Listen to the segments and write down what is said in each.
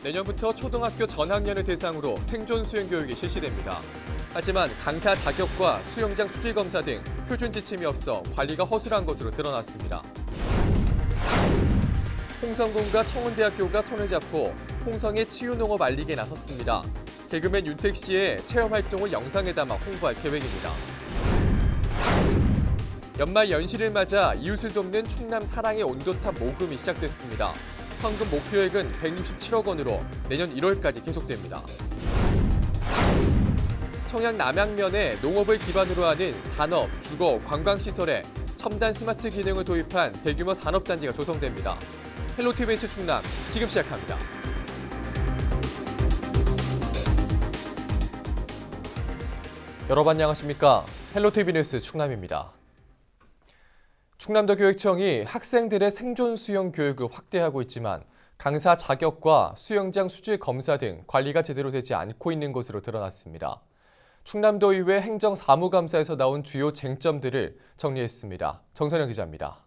내년부터 초등학교 전학년을 대상으로 생존 수영 교육이 실시됩니다. 하지만 강사 자격과 수영장 수질 검사 등 표준 지침이 없어 관리가 허술한 것으로 드러났습니다. 홍성군과 청운대학교가 손을 잡고 홍성의 치유농업 알리기에 나섰습니다. 개그맨 윤택 씨의 체험 활동을 영상에 담아 홍보할 계획입니다. 연말 연시를 맞아 이웃을 돕는 충남 사랑의 온도탑 모금이 시작됐습니다. 성금 목표액은 167억 원으로 내년 1월까지 계속됩니다. 청양 남양면에 농업을 기반으로 하는 산업, 주거, 관광시설에 첨단 스마트 기능을 도입한 대규모 산업단지가 조성됩니다. 헬로티비에스 충남 지금 시작합니다. 여러분 안녕하십니까? 헬로티비 뉴스 충남입니다. 충남도 교육청이 학생들의 생존 수영 교육을 확대하고 있지만 강사 자격과 수영장 수질 검사 등 관리가 제대로 되지 않고 있는 것으로 드러났습니다. 충남도의회 행정사무감사에서 나온 주요 쟁점들을 정리했습니다. 정선영 기자입니다.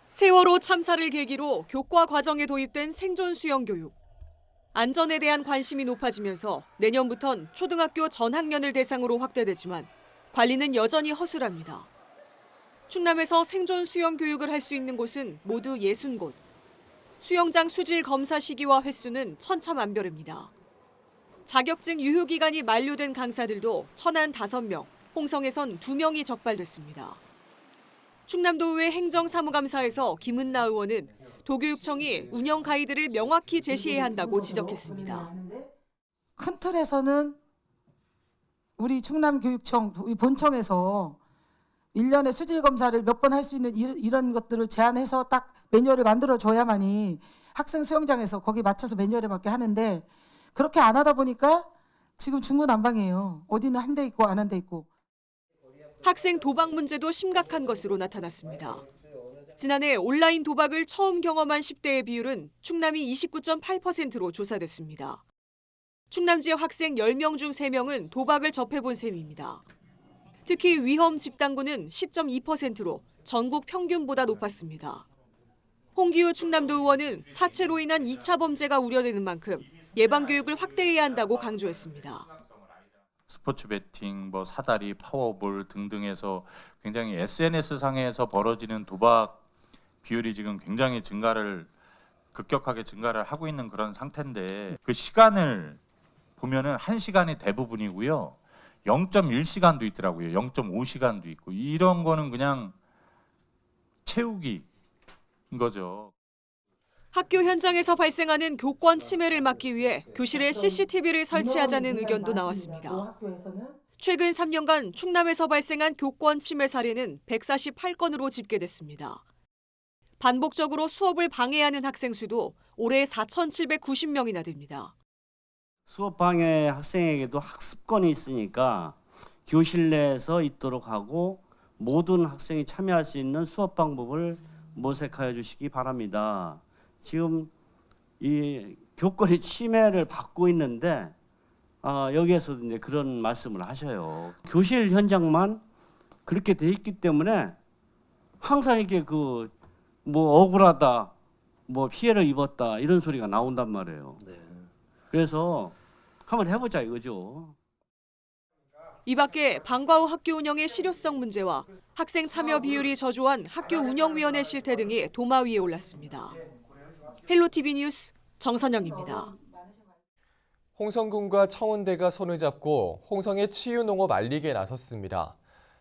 세월호 참사를 계기로 교과 과정에 도입된 생존 수영 교육. 안전에 대한 관심이 높아지면서 내년부턴 초등학교 전학년을 대상으로 확대되지만 관리는 여전히 허술합니다. 충남에서 생존 수영 교육을 할 수 있는 곳은 모두 60곳. 수영장 수질 검사 시기와 횟수는 천차만별입니다. 자격증 유효기간이 만료된 강사들도 천안 5명, 홍성에선 2명이 적발됐습니다. 충남도의회 행정사무감사에서 김은나 의원은 도교육청이 운영 가이드를 명확히 제시해야 한다고 지적했습니다. 큰 틀에서는 우리 충남교육청 본청에서 1년에 수질 검사를 몇 번 할 수 있는 이런 것들을 제안해서 딱 매뉴얼을 만들어줘야만이 학생 수영장에서 거기 맞춰서 매뉴얼에 맞게 하는데 그렇게 안 하다 보니까 지금 중구난방이에요. 어디는 한 대 있고 안 한 대 있고. 학생 도박 문제도 심각한 것으로 나타났습니다. 지난해 온라인 도박을 처음 경험한 10대의 비율은 충남이 29.8%로 조사됐습니다. 충남 지역 학생 10명 중 3명은 도박을 접해본 셈입니다. 특히 위험 집단구는 10.2%로 전국 평균보다 높았습니다. 홍기우 충남도 의원은 사체로 인한 2차 범죄가 우려되는 만큼 예방교육을 확대해야 한다고 강조했습니다. 스포츠 베팅, 사다리, 파워볼 등등에서 굉장히 SNS상에서 벌어지는 도박 비율이 지금 굉장히 급격하게 증가를 하고 있는 그런 상태인데 그 시간을 보면은 1시간이 대부분이고요. 0.1시간도 있더라고요. 0.5시간도 있고 이런 거는 그냥 채우기인 거죠. 학교 현장에서 발생하는 교권 침해를 막기 위해 교실에 CCTV를 설치하자는 의견도 나왔습니다. 최근 3년간 충남에서 발생한 교권 침해 사례는 148건으로 집계됐습니다. 반복적으로 수업을 방해하는 학생 수도 올해 4,790명이나 됩니다. 수업 방해 학생에게도 학습권이 있으니까 교실 내에서 있도록 하고 모든 학생이 참여할 수 있는 수업 방법을 모색하여 주시기 바랍니다. 지금 이 교권의 침해를 받고 있는데 여기에서도 이제 그런 말씀을 하셔요. 교실 현장만 그렇게 돼 있기 때문에 항상 이게 억울하다, 피해를 입었다 이런 소리가 나온단 말이에요. 네. 그래서 한번 해보자 이거죠. 이 밖에 방과 후 학교 운영의 실효성 문제와 학생 참여 비율이 저조한 학교 운영위원회 실태 등이 도마 위에 올랐습니다. 헬로티비 뉴스 정선영입니다. 홍성군과 청운대가 손을 잡고 홍성의 치유농업 알리기에 나섰습니다.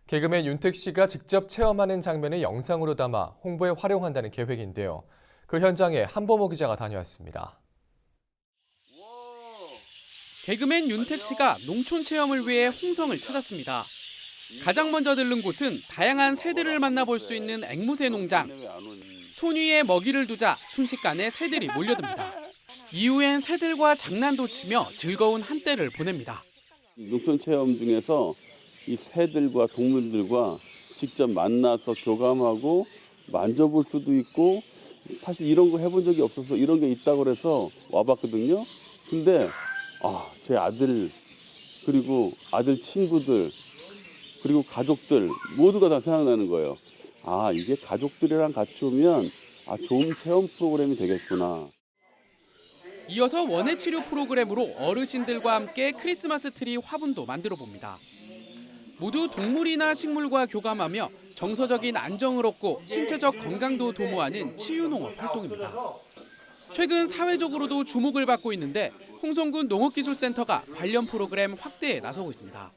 개그맨 윤택 씨가 직접 체험하는 장면을 영상으로 담아 홍보에 활용한다는 계획인데요. 그 현장에 한보모 기자가 다녀왔습니다. 개그맨 윤택 씨가 농촌 체험을 위해 홍성을 찾았습니다. 가장 먼저 들른 곳은 다양한 새들을 만나볼 수 있는 앵무새 농장. 손 위에 먹이를 두자 순식간에 새들이 몰려듭니다. 이후엔 새들과 장난도 치며 즐거운 한때를 보냅니다. 농촌 체험 중에서 이 새들과 동물들과 직접 만나서 교감하고 만져볼 수도 있고 사실 이런 거 해본 적이 없어서 이런 게 있다고 그래서 와봤거든요. 근데 제 아들 그리고 아들 친구들 그리고 가족들 모두가 다 생각나는 거예요. 이게 가족들이랑 같이 오면 좋은 체험 프로그램이 되겠구나. 이어서 원예 치료 프로그램으로 어르신들과 함께 크리스마스 트리 화분도 만들어 봅니다. 모두 동물이나 식물과 교감하며 정서적인 안정을 얻고 신체적 건강도 도모하는 치유농업 활동입니다. 최근 사회적으로도 주목을 받고 있는데 홍성군 농업기술센터가 관련 프로그램 확대에 나서고 있습니다.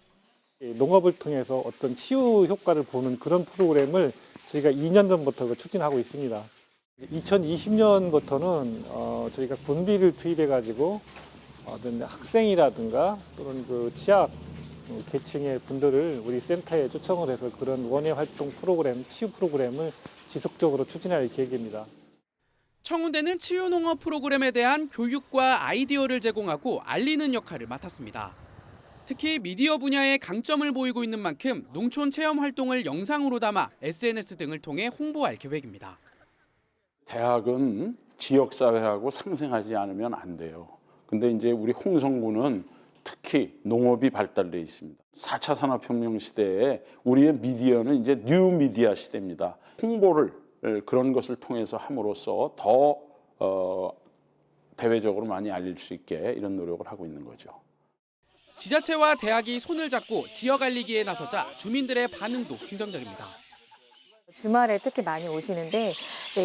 농업을 통해서 어떤 치유 효과를 보는 그런 프로그램을 저희가 2년 전부터 추진하고 있습니다. 2020년부터는 저희가 군비를 투입해가지고 어떤 학생이라든가 또는 그 취약 계층의 분들을 우리 센터에 초청을 해서 그런 원예 활동 프로그램, 치유 프로그램을 지속적으로 추진할 계획입니다. 청운대는 치유농업 프로그램에 대한 교육과 아이디어를 제공하고 알리는 역할을 맡았습니다. 특히 미디어 분야에 강점을 보이고 있는 만큼 농촌 체험 활동을 영상으로 담아 SNS 등을 통해 홍보할 계획입니다. 대학은 지역사회하고 상생하지 않으면 안 돼요. 근데 이제 우리 홍성군은 특히 농업이 발달돼 있습니다. 4차 산업혁명 시대에 우리의 미디어는 이제 뉴 미디어 시대입니다. 홍보를 그런 것을 통해서 함으로써 더 대외적으로 많이 알릴 수 있게 이런 노력을 하고 있는 거죠. 지자체와 대학이 손을 잡고 지역 알리기에 나서자 주민들의 반응도 긍정적입니다. 주말에 특히 많이 오시는데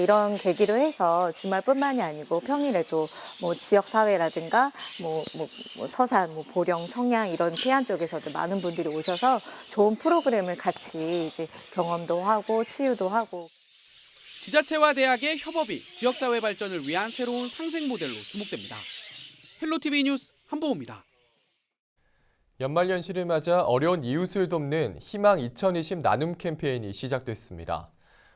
이런 계기로 해서 주말뿐만이 아니고 평일에도 뭐 지역 사회라든가 뭐 서산, 보령, 청양 이런 태안 쪽에서도 많은 분들이 오셔서 좋은 프로그램을 같이 이제 경험도 하고 치유도 하고. 지자체와 대학의 협업이 지역사회 발전을 위한 새로운 상생 모델로 주목됩니다. 헬로티비 뉴스 한보호입니다. 연말연시를 맞아 어려운 이웃을 돕는 희망 2020 나눔 캠페인이 시작됐습니다.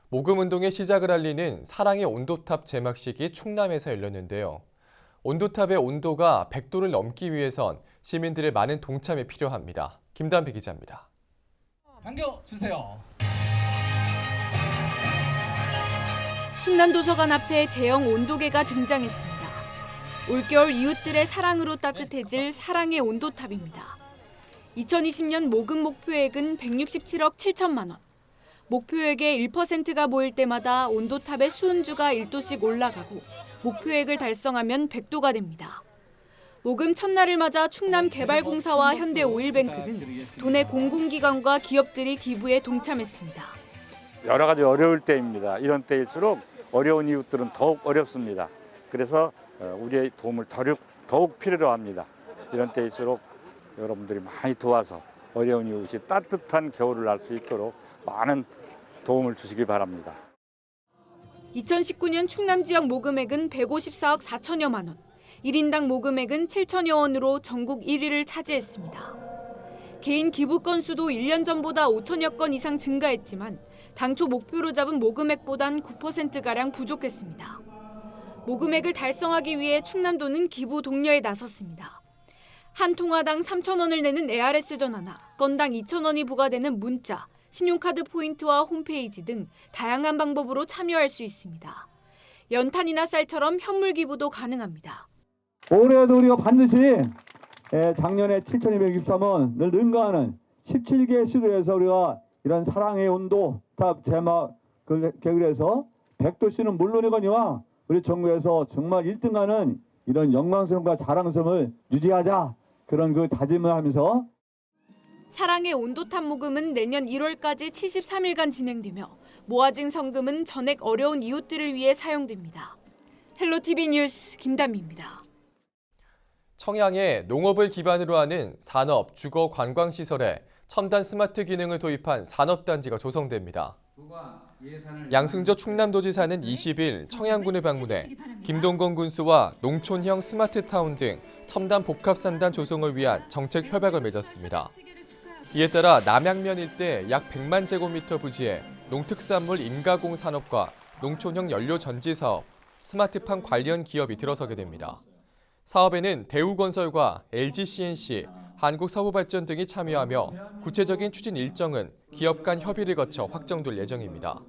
모금운동의 시작을 알리는 사랑의 온도탑 제막식이 충남에서 열렸는데요. 온도탑의 온도가 100도를 넘기 위해선 시민들의 많은 동참이 필요합니다. 김단비 기자입니다. 반겨주세요. 충남도서관 앞에 대형 온도계가 등장했습니다. 올겨울 이웃들의 사랑으로 따뜻해질 사랑의 온도탑입니다. 2020년 모금 목표액은 167억 7천만 원. 목표액의 1%가 모일 때마다 온도탑의 수은주가 1도씩 올라가고 목표액을 달성하면 100도가 됩니다. 모금 첫날을 맞아 충남개발공사와 현대오일뱅크는 도내 공공기관과 기업들이 기부에 동참했습니다. 여러 가지 어려울 때입니다. 이런 때일수록 어려운 이웃들은 더욱 어렵습니다. 그래서 우리의 도움을 더욱 필요로 합니다. 이런 때일수록 여러분들이 많이 도와서 어려운 이웃이 따뜻한 겨울을 날 수 있도록 많은 도움을 주시기 바랍니다. 2019년 충남 지역 모금액은 154억 4천여만 원, 1인당 모금액은 7천여 원으로 전국 1위를 차지했습니다. 개인 기부 건수도 1년 전보다 5천여 건 이상 증가했지만 당초 목표로 잡은 모금액보단 9%가량 부족했습니다. 모금액을 달성하기 위해 충남도는 기부 독려에 나섰습니다. 한 통화당 3,000원을 내는 ARS 전화나 건당 2,000원이 부과되는 문자, 신용카드 포인트와 홈페이지 등 다양한 방법으로 참여할 수 있습니다. 연탄이나 쌀처럼 현물 기부도 가능합니다. 올해도 우리가 반드시 작년에 7,263원 늘 능가하는 17개 시도에서 우리가 이런 사랑의 온도탑 제막을 계획해서 100도씨는 물론이거니와 우리 정부에서 정말 1등하는 이런 영광스러움과 자랑스러움을 유지하자. 그런 그 다짐을 하면서 사랑의 온도탑 모금은 내년 1월까지 73일간 진행되며 모아진 성금은 전액 어려운 이웃들을 위해 사용됩니다. 헬로티비 뉴스 김담희입니다. 청양에 농업을 기반으로 하는 산업, 주거, 관광시설에 첨단 스마트 기능을 도입한 산업단지가 조성됩니다. 양승조 충남도지사는 20일 청양군을 방문해 김동건 군수와 농촌형 스마트타운 등 첨단 복합산단 조성을 위한 정책 협약을 맺었습니다. 이에 따라 남양면 일대 약 100만 제곱미터 부지에 농특산물 임가공 산업과 농촌형 연료 전지 사업, 스마트팜 관련 기업이 들어서게 됩니다. 사업에는 대우건설과 LGCNC, 한국서부발전 등이 참여하며 구체적인 추진 일정은 기업 간 협의를 거쳐 확정될 예정입니다.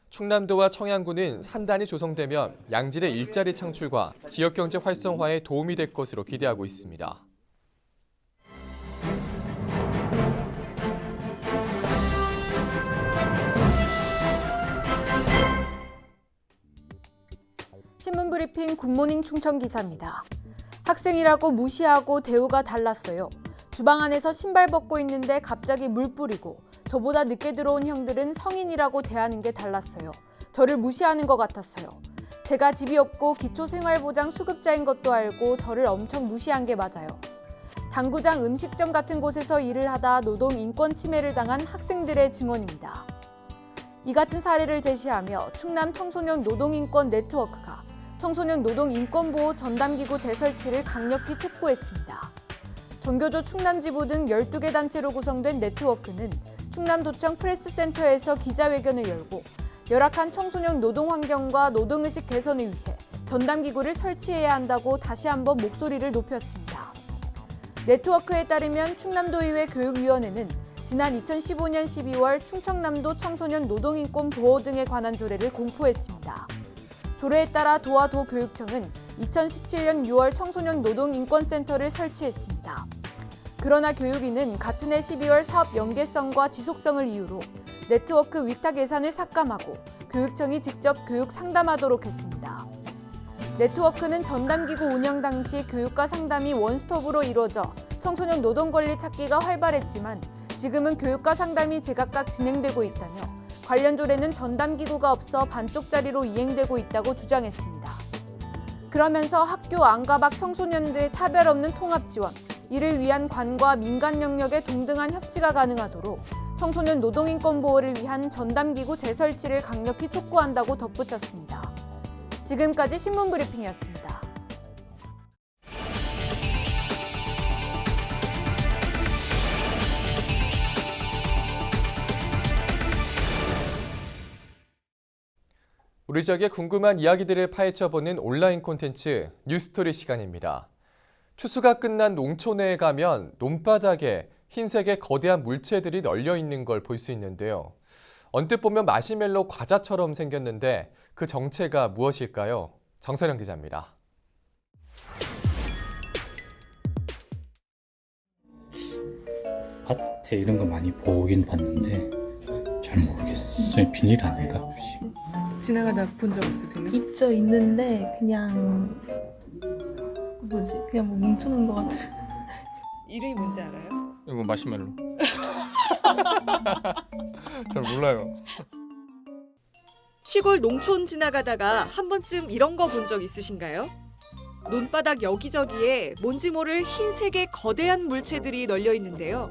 충남도와 청양군은 산단이 조성되면 양질의 일자리 창출과 지역경제 활성화에 도움이 될 것으로 기대하고 있습니다. 신문브리핑 굿모닝 충청 기자입니다. 학생이라고 무시하고 대우가 달랐어요. 주방 안에서 신발 벗고 있는데 갑자기 물 뿌리고 저보다 늦게 들어온 형들은 성인이라고 대하는 게 달랐어요. 저를 무시하는 것 같았어요. 제가 집이 없고 기초생활보장 수급자인 것도 알고 저를 엄청 무시한 게 맞아요. 당구장 음식점 같은 곳에서 일을 하다 노동 인권 침해를 당한 학생들의 증언입니다. 이 같은 사례를 제시하며 충남 청소년 노동인권 네트워크가 청소년 노동인권보호 전담기구 재설치를 강력히 촉구했습니다. 전교조 충남지부 등 12개 단체로 구성된 네트워크는 충남도청 프레스센터에서 기자회견을 열고 열악한 청소년 노동 환경과 노동의식 개선을 위해 전담기구를 설치해야 한다고 다시 한번 목소리를 높였습니다. 네트워크에 따르면 충남도의회 교육위원회는 지난 2015년 12월 충청남도 청소년 노동인권 보호 등에 관한 조례를 공포했습니다. 조례에 따라 도와 도교육청은 2017년 6월 청소년 노동인권센터를 설치했습니다. 그러나 교육위는 같은 해 12월 사업 연계성과 지속성을 이유로 네트워크 위탁 예산을 삭감하고 교육청이 직접 교육 상담하도록 했습니다. 네트워크는 전담기구 운영 당시 교육과 상담이 원스톱으로 이루어져 청소년 노동 권리 찾기가 활발했지만 지금은 교육과 상담이 제각각 진행되고 있다며 관련 조례는 전담기구가 없어 반쪽짜리로 이행되고 있다고 주장했습니다. 그러면서 학교 안과 밖 청소년들의 차별 없는 통합 지원, 이를 위한 관과 민간 영역의 동등한 협치가 가능하도록 청소년 노동인권 보호를 위한 전담기구 재설치를 강력히 촉구한다고 덧붙였습니다. 지금까지 신문브리핑이었습니다. 우리 지역의 궁금한 이야기들을 파헤쳐보는 온라인 콘텐츠 뉴스토리 시간입니다. 추수가 끝난 농촌에 가면 논바닥에 흰색의 거대한 물체들이 널려 있는 걸 볼 수 있는데요. 언뜻 보면 마시멜로 과자처럼 생겼는데 그 정체가 무엇일까요? 정선영 기자입니다. 밭에 이런 거 많이 보긴 봤는데 잘 모르겠어요. 비닐 아닌가 혹시? 지나가다 본 적 없으세요? 있죠, 있는데 그냥 뭐지? 그냥 뭐 뭉쳐놓은 것 같아요. 이름이 뭔지 알아요? 이거 마시멜로. 잘 몰라요. 시골 농촌 지나가다가 한 번쯤 이런 거 본 적 있으신가요? 논바닥 여기저기에 뭔지 모를 흰색의 거대한 물체들이 널려 있는데요.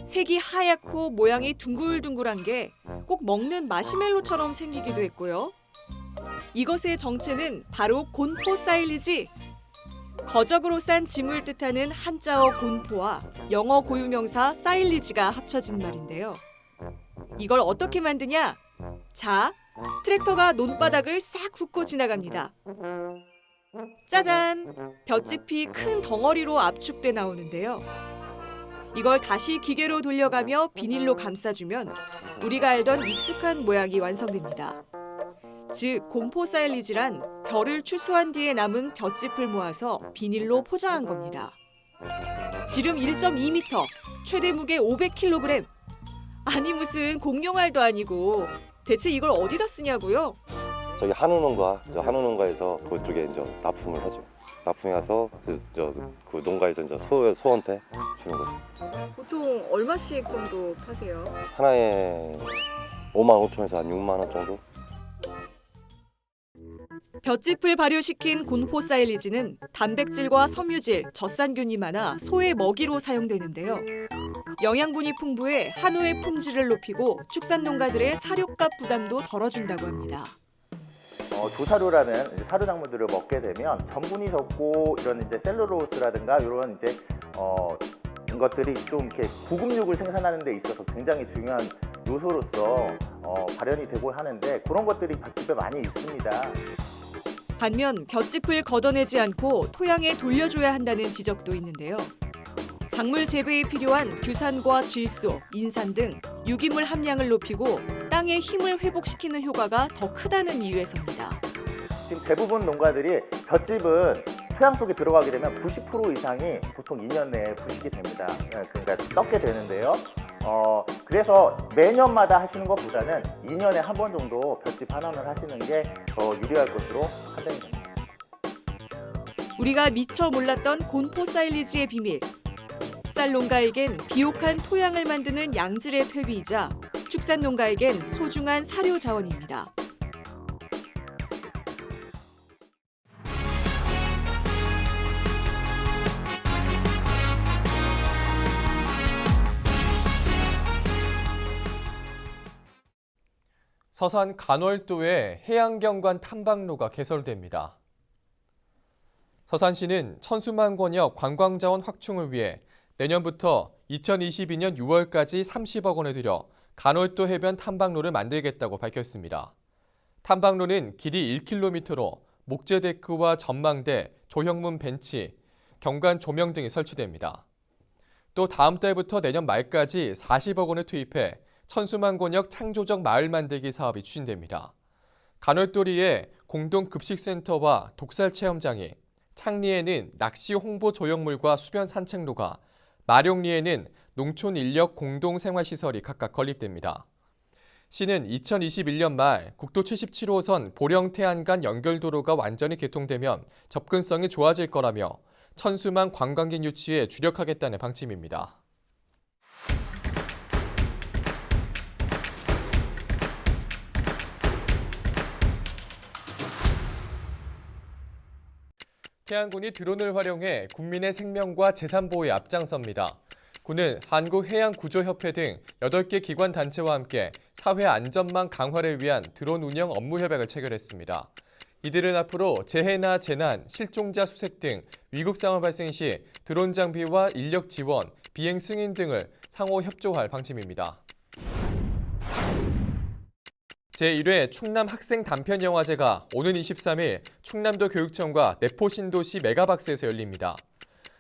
색이 하얗고 모양이 둥글둥글한 게 꼭 먹는 마시멜로처럼 생기기도 했고요. 이것의 정체는 바로 곤포 사일리지. 거적으로 싼 짐을 뜻하는 한자어 곤포와 영어 고유명사 사일리지가 합쳐진 말인데요. 이걸 어떻게 만드냐? 자, 트랙터가 논바닥을 싹 훑고 지나갑니다. 짜잔! 볏짚이 큰 덩어리로 압축돼 나오는데요. 이걸 다시 기계로 돌려가며 비닐로 감싸주면 우리가 알던 익숙한 모양이 완성됩니다. 즉, 곰포 사일리지란 벼를 추수한 뒤에 남은 볏짚을 모아서 비닐로 포장한 겁니다. 지름 1.2m, 최대 무게 500kg. 아니 무슨 공룡알도 아니고 대체 이걸 어디다 쓰냐고요? 저기 한우농가에서 그쪽에 이제 납품을 하죠. 납품이 와서 그 농가에서 이제 소한테 주는 거죠. 보통 얼마씩 정도 파세요? 하나에 55,000원에서 한 6만 원 정도. 볏짚을 발효시킨 곤포 사일리지는 단백질과 섬유질, 젖산균이 많아 소의 먹이로 사용되는데요. 영양분이 풍부해 한우의 품질을 높이고 축산 농가들의 사료값 부담도 덜어준다고 합니다. 조사료라는 사료 작물들을 먹게 되면 전분이 적고 이런 이제 셀룰로스라든가 이런 이제 것들이 좀 이렇게 고급육을 생산하는 데 있어서 굉장히 중요한 요소로서 발현이 되고 하는데 그런 것들이 볏짚에 많이 있습니다. 반면 볏짚을 걷어내지 않고 토양에 돌려줘야 한다는 지적도 있는데요. 작물 재배에 필요한 규산과 질소, 인산 등 유기물 함량을 높이고 땅의 힘을 회복시키는 효과가 더 크다는 이유에서입니다. 지금 대부분 농가들이 볏짚은 토양 속에 들어가게 되면 90% 이상이 보통 2년 내에 부식이 됩니다. 그러니까 썩게 되는데요. 그래서 매년마다 하시는 것보다는 2년에 한 번 정도 볏짚 환원을 하시는 게 더 유리할 것으로 판단이 됩니다. 우리가 미처 몰랐던 곤포 사일리지의 비밀. 쌀 농가에겐 비옥한 토양을 만드는 양질의 퇴비이자 축산 농가에겐 소중한 사료 자원입니다. 서산 간월도에 해양경관 탐방로가 개설됩니다. 서산시는 천수만 권역 관광자원 확충을 위해 내년부터 2022년 6월까지 30억 원을 들여 간월도 해변 탐방로를 만들겠다고 밝혔습니다. 탐방로는 길이 1km로 목재 데크와 전망대, 조형문 벤치, 경관 조명 등이 설치됩니다. 또 다음 달부터 내년 말까지 40억 원을 투입해 천수만 권역 창조적 마을 만들기 사업이 추진됩니다. 간월도리에 공동급식센터와 독살체험장이, 창리에는 낚시 홍보 조형물과 수변 산책로가, 마룡리에는 농촌 인력 공동생활시설이 각각 건립됩니다. 시는 2021년 말 국도 77호선 보령-태안 간 연결도로가 완전히 개통되면 접근성이 좋아질 거라며 천수만 관광객 유치에 주력하겠다는 방침입니다. 태안군이 드론을 활용해 국민의 생명과 재산 보호에 앞장섭니다. 군은 한국해양구조협회 등 8개 기관 단체와 함께 사회 안전망 강화를 위한 드론 운영 업무 협약을 체결했습니다. 이들은 앞으로 재해나 재난, 실종자 수색 등 위급 상황 발생 시 드론 장비와 인력 지원, 비행 승인 등을 상호 협조할 방침입니다. 제1회 충남 학생 단편 영화제가 오는 23일 충남도 교육청과 내포 신도시 메가박스에서 열립니다.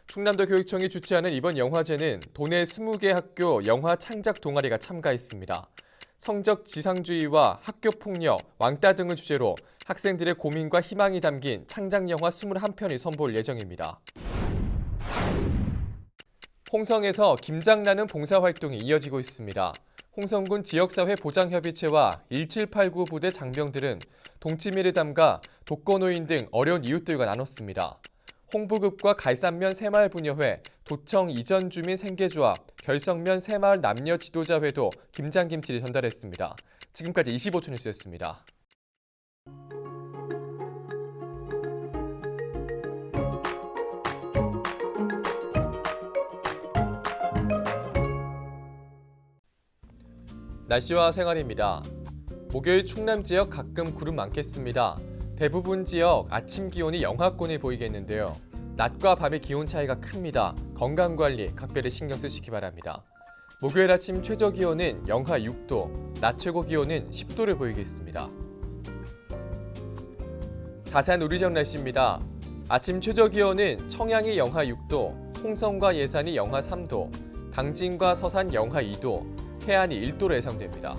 충남도 교육청이 주최하는 이번 영화제는 도내 20개 학교 영화 창작 동아리가 참가했습니다. 성적 지상주의와 학교폭력, 왕따 등을 주제로 학생들의 고민과 희망이 담긴 창작 영화 21편이 선보일 예정입니다. 홍성에서 김장나는 봉사활동이 이어지고 있습니다. 홍성군 지역사회 보장협의체와 1789 부대 장병들은 동치미를 담가 독거노인 등 어려운 이웃들과 나눴습니다. 홍부급과 갈산면 새마을분여회, 도청 이전 주민 생계조합, 결성면 새마을 남녀 지도자회도 김장김치를 전달했습니다. 지금까지 25초 뉴스였습니다. 날씨와 생활입니다. 목요일 충남 지역 가끔 구름 많겠습니다. 대부분 지역 아침 기온이 영하권을 보이겠는데요. 낮과 밤의 기온 차이가 큽니다. 건강관리 각별히 신경 쓰시기 바랍니다. 목요일 아침 최저 기온은 영하 6도, 낮 최고 기온은 10도를 보이겠습니다. 자세한 우리 지역 날씨입니다. 아침 최저 기온은 청양이 영하 6도, 홍성과 예산이 영하 3도, 당진과 서산 영하 2도, 해안이 1도로 예상됩니다.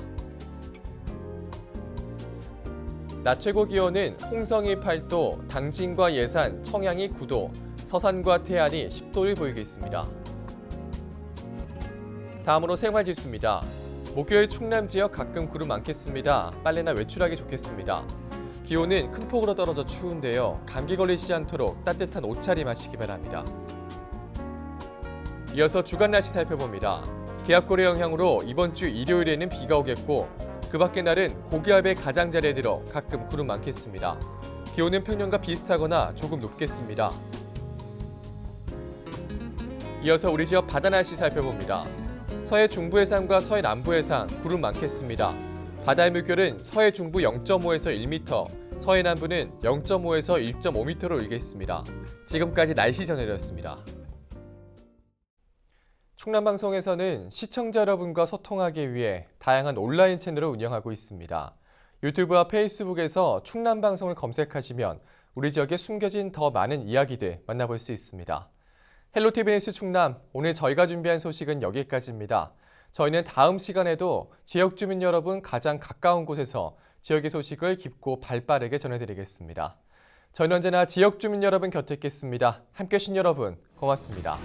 낮 최고 기온은 홍성이 8도, 당진과 예산, 청양이 9도, 서산과 태안이 10도를 보이겠습니다. 다음으로 생활지수입니다. 목요일 충남 지역 가끔 구름 많겠습니다. 빨래나 외출하기 좋겠습니다. 기온은 큰 폭으로 떨어져 추운데요. 감기 걸리지 않도록 따뜻한 옷차림 하시기 바랍니다. 이어서 주간 날씨 살펴봅니다. 기압골의 영향으로 이번 주 일요일에는 비가 오겠고 그 밖의 날은 고기압의 가장자리에 들어 가끔 구름 많겠습니다. 기온은 평년과 비슷하거나 조금 높겠습니다. 이어서 우리 지역 바다 날씨 살펴봅니다. 서해 중부 해상과 서해 남부 해상 구름 많겠습니다. 바다의 물결은 서해 중부 0.5에서 1m, 서해 남부는 0.5에서 1.5m로 일겠습니다. 지금까지 날씨 전해드렸습니다. 충남방송에서는 시청자 여러분과 소통하기 위해 다양한 온라인 채널을 운영하고 있습니다. 유튜브와 페이스북에서 충남방송을 검색하시면 우리 지역에 숨겨진 더 많은 이야기들 만나볼 수 있습니다. 헬로티비 뉴스 충남, 오늘 저희가 준비한 소식은 여기까지입니다. 저희는 다음 시간에도 지역 주민 여러분 가장 가까운 곳에서 지역의 소식을 깊고 발빠르게 전해드리겠습니다. 저희는 언제나 지역 주민 여러분 곁에 있겠습니다. 함께해 주신 여러분 고맙습니다.